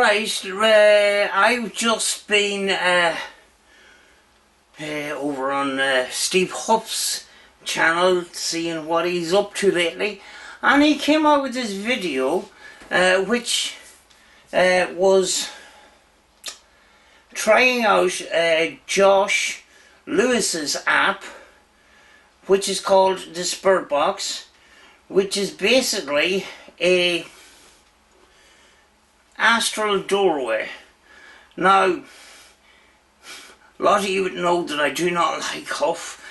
Right, I've just been over on Steve Huff's channel, seeing what he's up to lately, and he came out with this video which was trying out Josh Lewis's app, which is called the Spirit Box, which is basically a astral doorway. Now, a lot of you would know that I do not like Huff,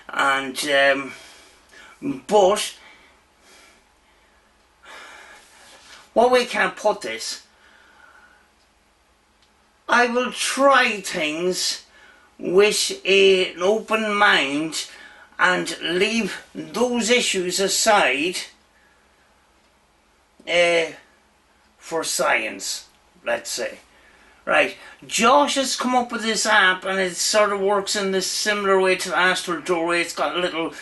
and but what way can I put this? I will try things with an open mind and leave those issues aside for science, let's say. Right, Josh has come up with this app, and it sort of works in this similar way to the Astral doorway. It's got a little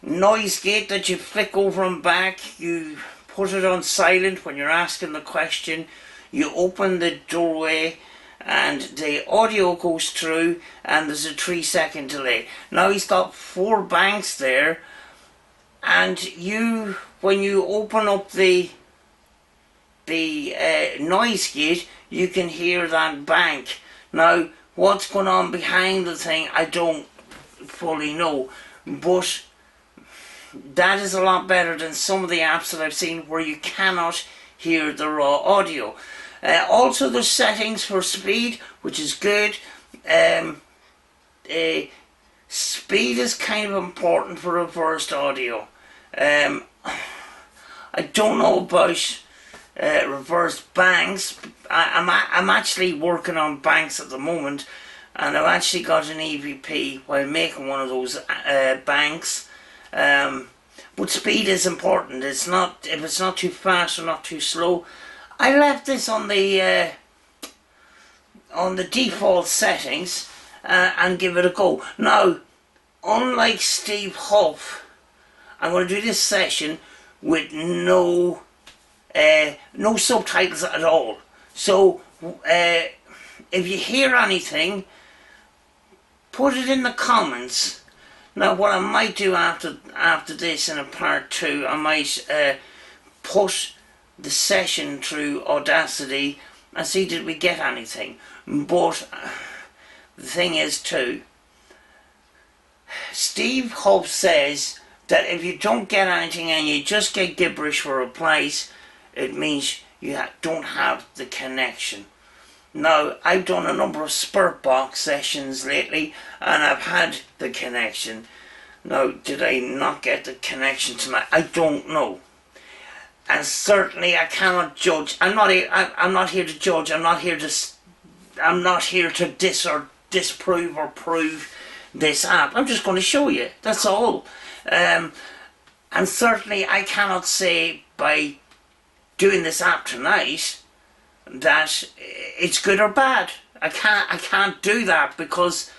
noise gate that you flick over and back. You put it on silent when you're asking the question. You open the doorway and the audio goes through, and there's a 3-second delay. Now he's got 4 banks there, and when you open up the noise gate, you can hear that bank. Now, what's going on behind the thing, I don't fully know, but that is a lot better than some of the apps that I've seen where you cannot hear the raw audio. Also, there's settings for speed, which is good. Speed is kind of important for reversed audio. I don't know about reversed banks. I'm actually working on banks at the moment, and I've actually got an EVP while making one of those banks. But speed is important. It's not, if it's not too fast or not too slow. I left this on the default settings and give it a go. Now, unlike Steve Huff, I'm going to do this session with no subtitles at all. So if you hear anything, put it in the comments. Now, what I might do after this in a part 2, I might put the session through Audacity and see did we get anything. But the thing is too, Steve Hope says that if you don't get anything and you just get gibberish for replies, it means you don't have the connection. Now, I've done a number of Spirit Box sessions lately, and I've had the connection. Now, did I not get the connection tonight? I don't know. And certainly I cannot judge. I'm not here to judge. I'm not here to diss or disprove or prove this app. I'm just going to show you. That's all. And certainly I cannot say by doing this app tonight that it's good or bad. I can't do that because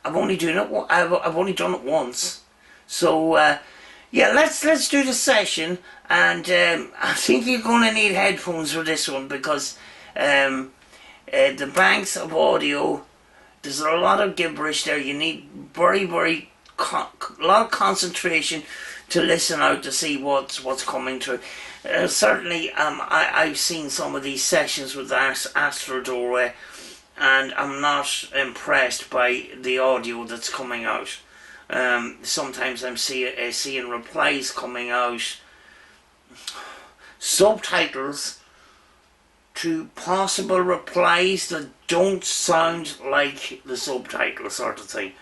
I've only I've only done it once. So yeah, let's do the session, and I think you're going to need headphones for this one because the banks of audio, there's a lot of gibberish there. You need a lot of concentration to listen out to see what's coming through. Certainly, I've seen some of these sessions with that Astral doorway, and I'm not impressed by the audio that's coming out. Sometimes I'm seeing replies coming out, subtitles to possible replies that don't sound like the subtitle sort of thing.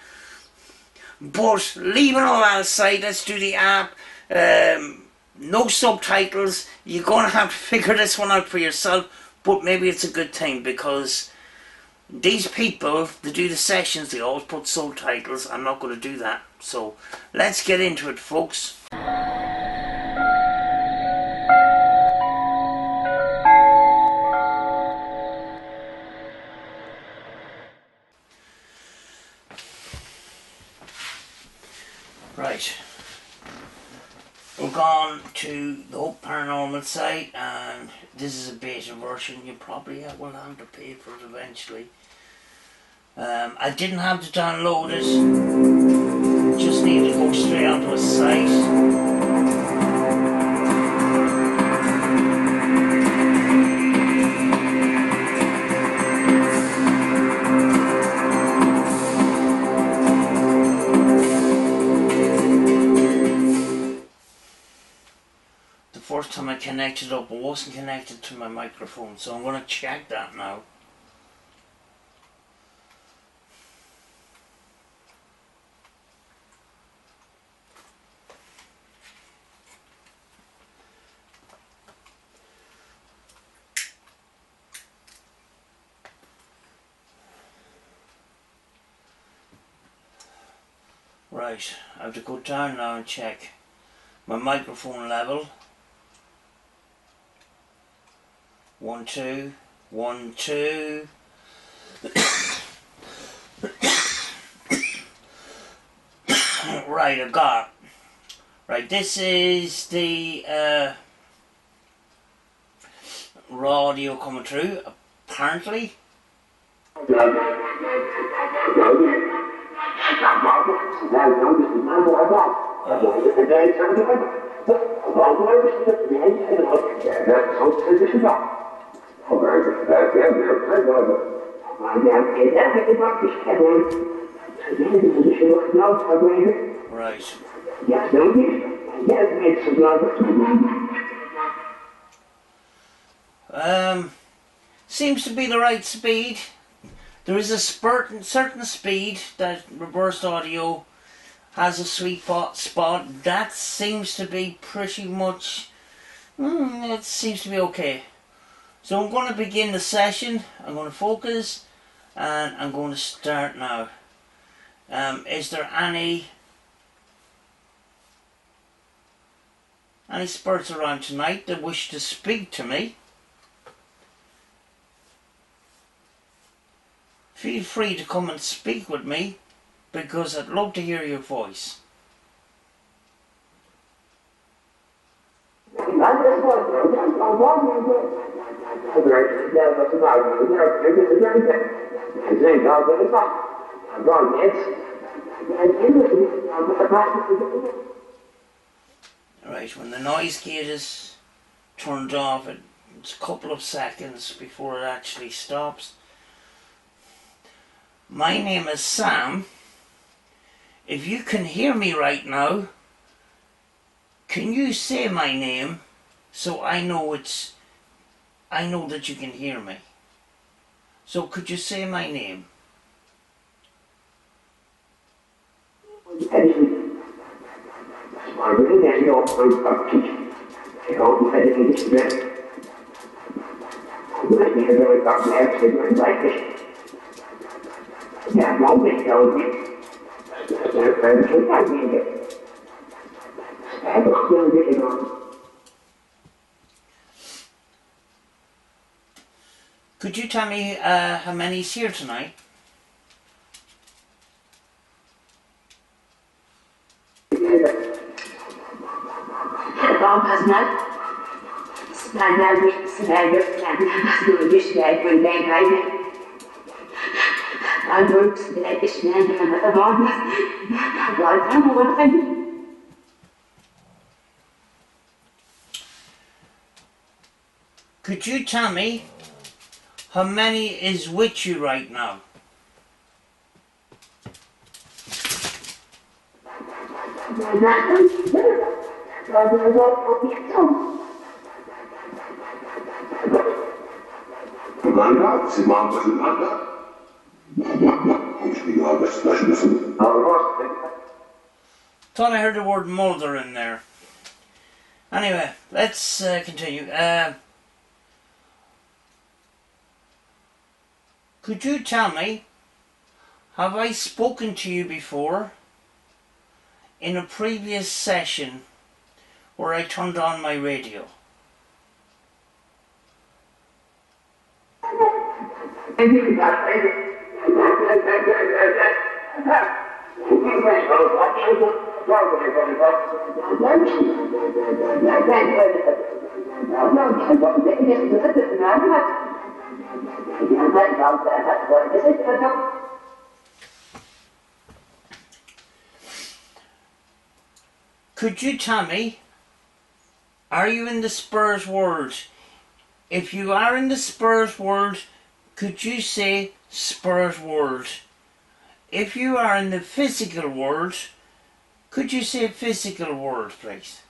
But leaving all that aside, let's do the app. No subtitles. You're going to have to figure this one out for yourself, but maybe it's a good thing because these people that do the sessions, they always put subtitles. I'm not going to do that. So let's get into it, folks. Right. we're gone to the Hope Paranormal site, and this is a beta version. You probably will have to pay for it eventually. I didn't have to download it, just need to go straight onto a site. First time I connected up, it wasn't connected to my microphone, so I'm going to check that now. Right, I have to go down now and check my microphone level. 1 2 1 2. Right, I got it. Right, this is the raw audio coming through. Apparently. Right. Seems to be the right speed. There is a certain speed that reversed audio has a sweet spot. That seems to be pretty much, it seems to be okay. So I'm going to begin the session. I'm going to focus and I'm going to start now. Is there any spirits around tonight that wish to speak to me? Feel free to come and speak with me, because I'd love to hear your voice. Alright, when the noise gate is turned off, it's a couple of seconds before it actually stops. My name is Sam. If you can hear me right now, can you say my name so I know that you can hear me? So could you say my name? Could you tell me how many's here tonight? Could you tell me how many is with you right now? Thought I heard the word mother in there. Anyway, let's continue. Could you tell me, have I spoken to you before in a previous session where I turned on my radio? Could you tell me, are you in the Spurs world? If you are in the Spurs world, could you say Spurs world? If you are in the physical world, could you say physical world, please?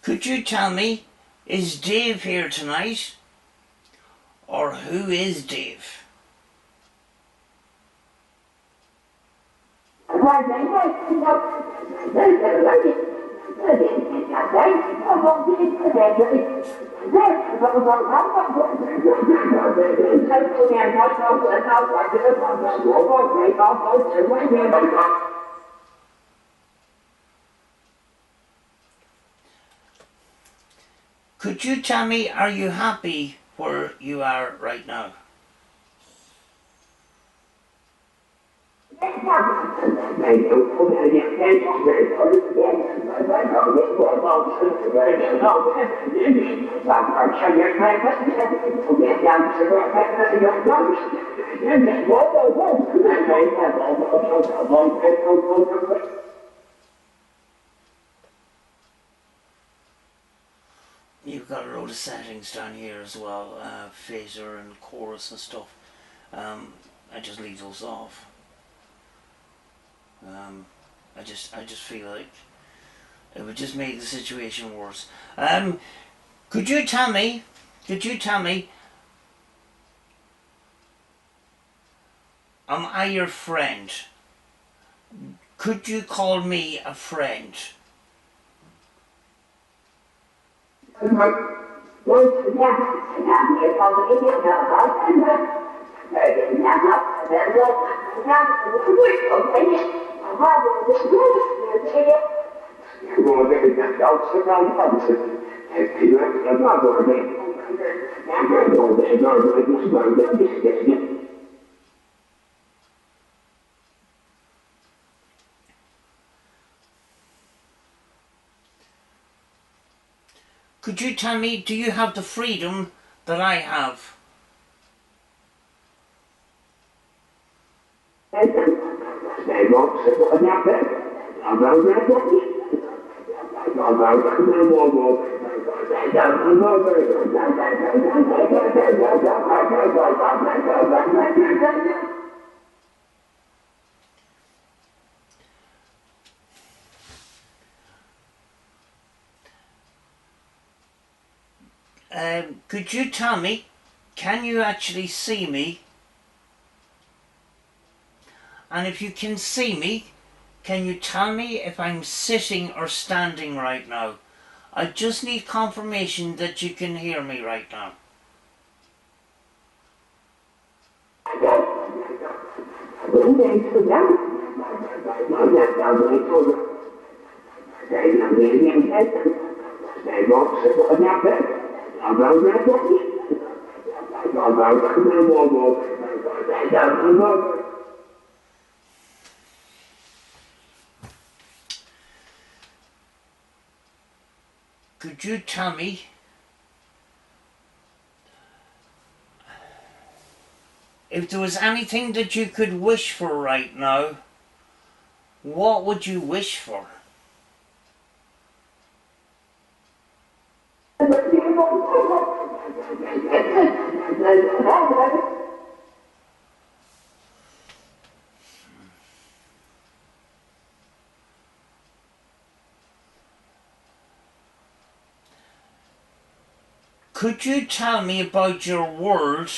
Could you tell me, is Dave here tonight? Or who is Dave? Could you tell me, are you happy where you are right now? You've got a load of settings down here as well, phaser and chorus and stuff. I just leave those off. I just feel like it would just make the situation worse. Could you tell me, am I your friend? Could you call me a friend? Could you tell me, do you have the freedom that I have? Could you tell me, can you actually see me? And if you can see me, can you tell me if I'm sitting or standing right now? I just need confirmation that you can hear me right now. Could you tell me if there was anything that you could wish for right now, what would you wish for? Could you tell me about your world,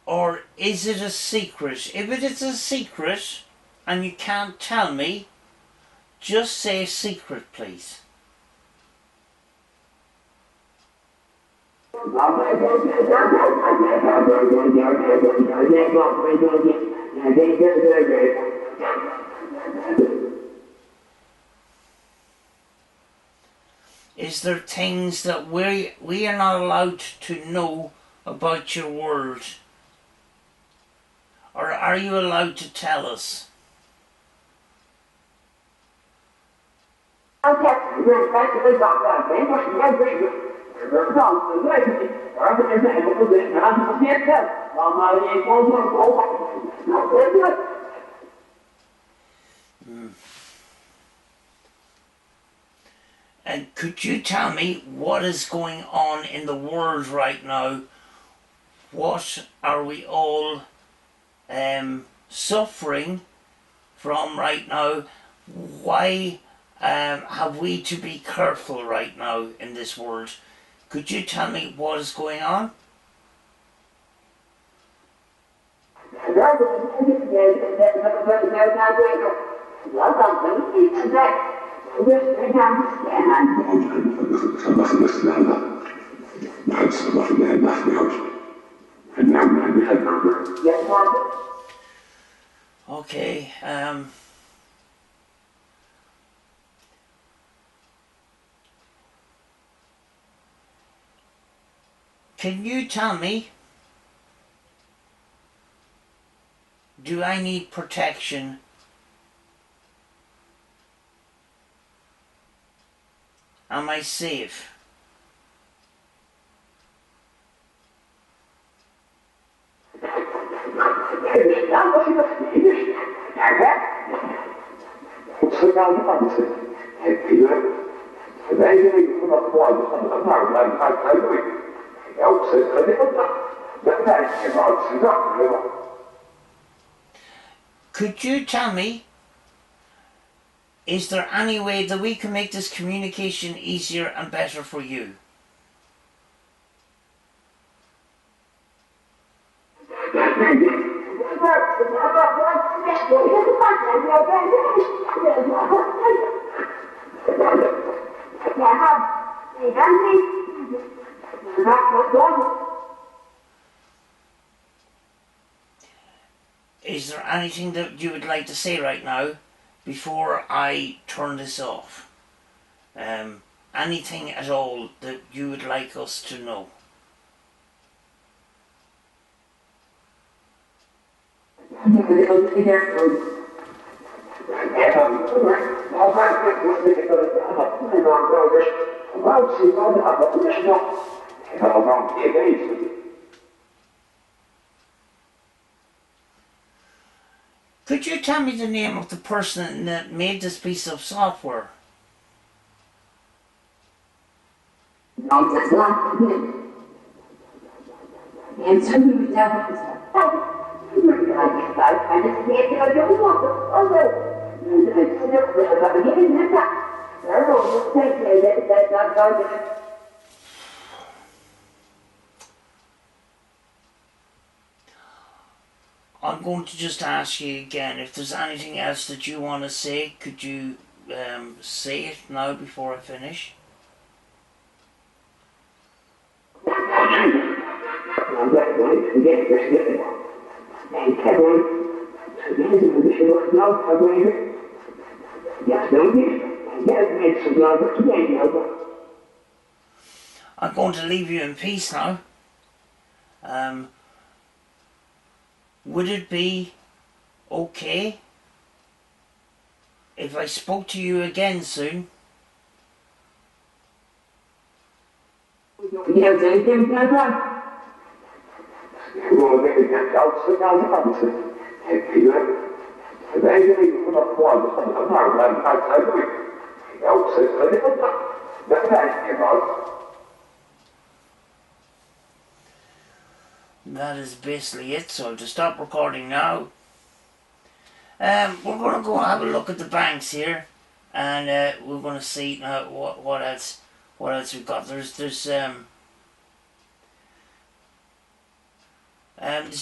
or is it a secret? If it is a secret and you can't tell me, just say secret, please. Is there things that we are not allowed to know about your world? Or are you allowed to tell us? And could you tell me what is going on in the world right now? What are we all suffering from right now? Why have we to be careful right now in this world? Could you tell me what is going on? Okay, can you tell me, do I need protection? Am I safe? Could you tell me, is there any way that we can make this communication easier and better for you? Is there anything that you would like to say right now before I turn this off? Anything at all that you would like us to know? Could you tell me the name of the person that made this piece of software? I'm going to just ask you again, if there's anything else that you want to say, could you say it now before I finish? I'm going to leave you in peace now. Would it be okay if I spoke to you again soon? That is basically it, so to stop recording now. We're going to go have a look at the banks here, and we're going to see now what else we've got. There's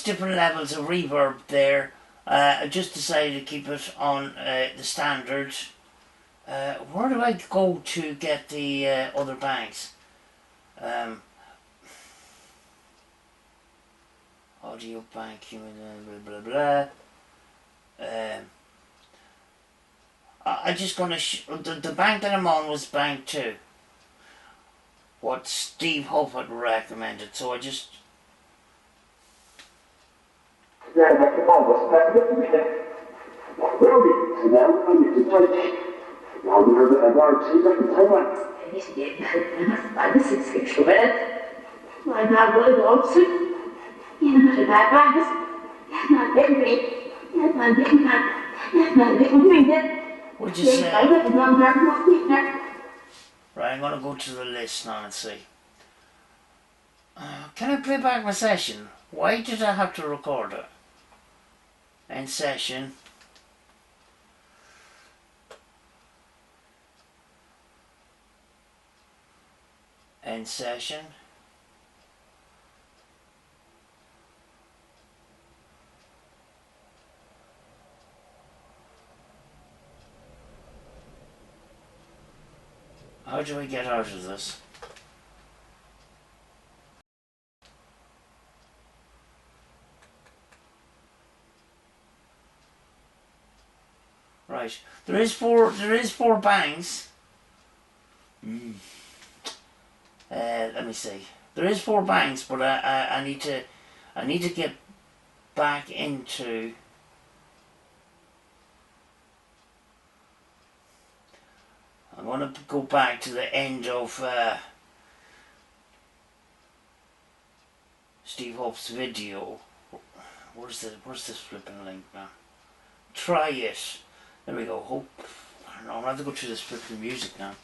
different levels of reverb there. I just decided to keep it on the standard. Where do I go to get the other banks? audio bank, blah blah blah. I just gonna the bank that I'm on was bank 2. What Steve Hope had recommended, so I just. What'd you say? Right, I'm gonna go to the list now and see. Can I play back my session? Why did I have to record it? End session. End session. How do I get out of this? Right. There is four banks. Let me see. There is 4 banks, but I need to get back into. I want to go back to the end of Steve Hope's video. Where's this flipping link now? Try it. There we go. Hope. I don't know. I'm gonna have to go to this flipping music now.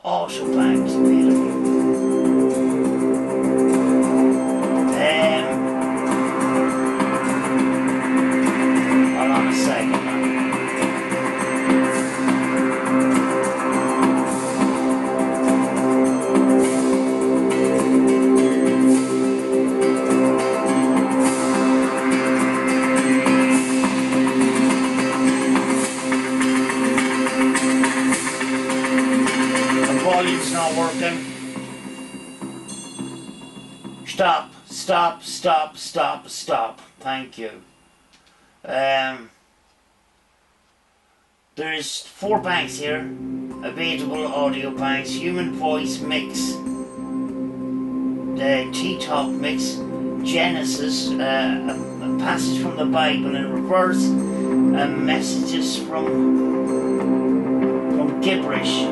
Auto banks available. Hold on a second now. Volume's not working. Stop. Thank you. There's 4 banks here. Available audio banks. Human voice mix. The T-top mix. Genesis. A passage from the Bible in reverse. And messages from gibberish.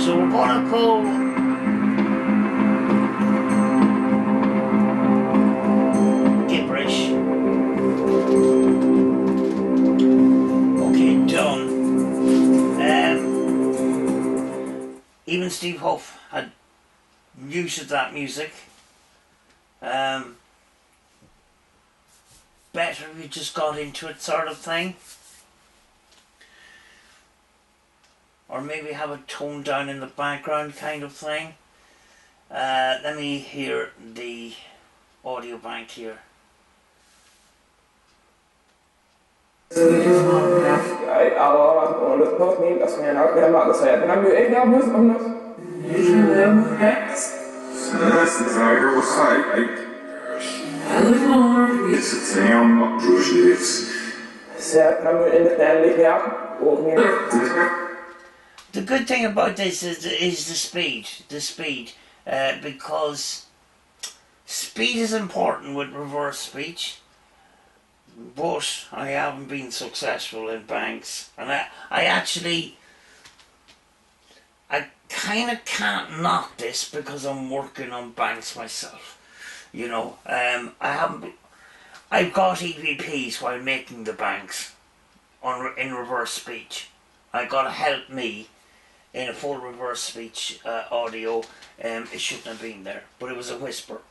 So we're gonna call gibberish. Okay, done. Even Steve Hope had use of that music. Better if you just got into it, sort of thing. Or maybe have a tone down in the background kind of thing. Let me hear the audio bank here. The good thing about this is the speed. Because speed is important with reverse speech. But I haven't been successful in banks, and I kind of can't knock this because I'm working on banks myself. You know, I've got EVPs while making the banks in reverse speech. I got to help me in a full reverse speech audio. It shouldn't have been there, but it was a whisper.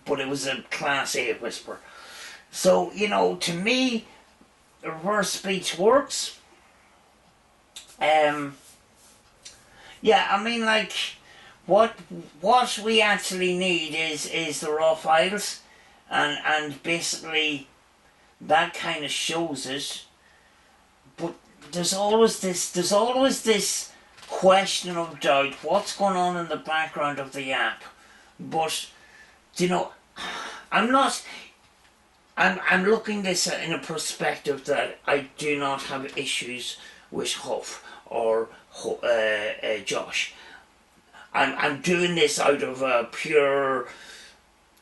But it was a class A whisper. So, you know, to me, reverse speech works. Yeah, I mean, like, what we actually need is the raw files, and basically that kind of shows it. But there's always this question of doubt what's going on in the background of the app. But, you know, I'm looking this in a perspective that I do not have issues with Huff or Josh. I'm doing this out of a pure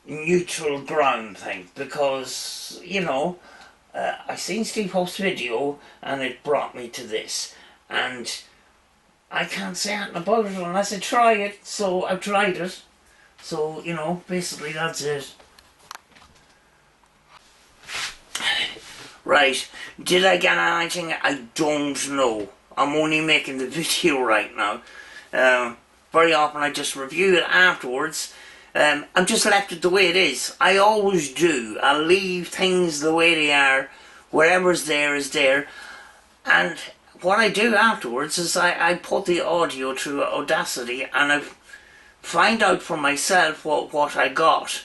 neutral ground thing because, you know, I seen Steve Huff's video and it brought me to this, and I can't say anything about it unless I try it, so I've tried it. So, you know, basically that's it. Right, did I get anything? I don't know. I'm only making the video right now. Very often I just review it afterwards. I'm just left it the way it is. I always do. I leave things the way they are. Whatever's there is there. And what I do afterwards is I put the audio through Audacity and I find out for myself what I got.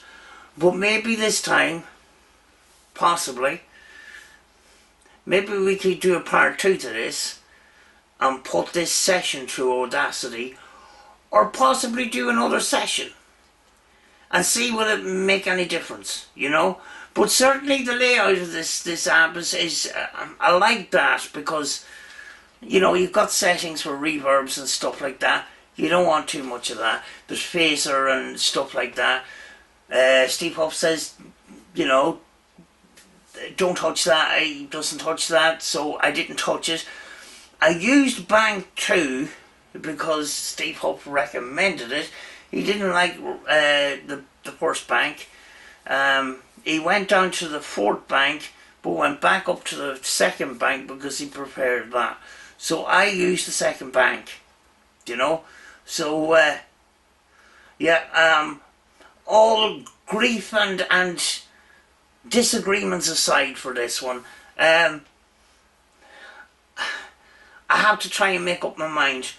But maybe this time, possibly, maybe we could do a part 2 to this and put this session through Audacity, or possibly do another session and see will it make any difference, you know. But certainly the layout of this app is I like that because, you know, you've got settings for reverbs and stuff like that. You don't want too much of that. There's phaser and stuff like that. Steve Huff says, you know, don't touch that. He doesn't touch that, so I didn't touch it. I used Bank 2 because Steve Huff recommended it. He didn't like the first bank. He went down to the fourth bank, but went back up to the second bank because he preferred that. So I used the second bank, you know. So yeah, all grief and disagreements aside for this one, I have to try and make up my mind.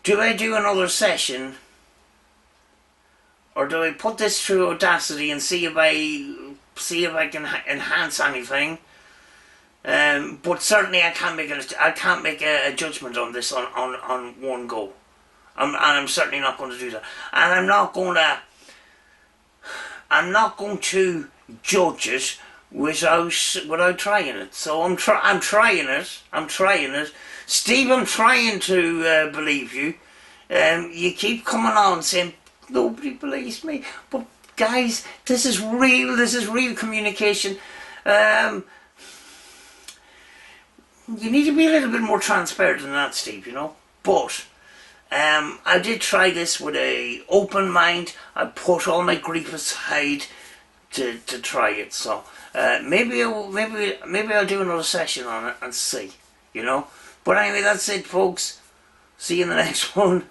Do I do another session, or do I put this through Audacity and see if I can enhance anything? But certainly I can't make a judgment on this on one go. And I'm certainly not going to do that. And I'm not going to judge it without trying it. So I'm trying it. Steve, I'm trying to believe you. You keep coming on saying nobody believes me, but guys, this is real communication. You need to be a little bit more transparent than that, Steve, you know. But I did try this with a open mind. I put all my grief aside to try it. So maybe I'll do another session on it and see, you know. But anyway, that's it, folks. See you in the next one.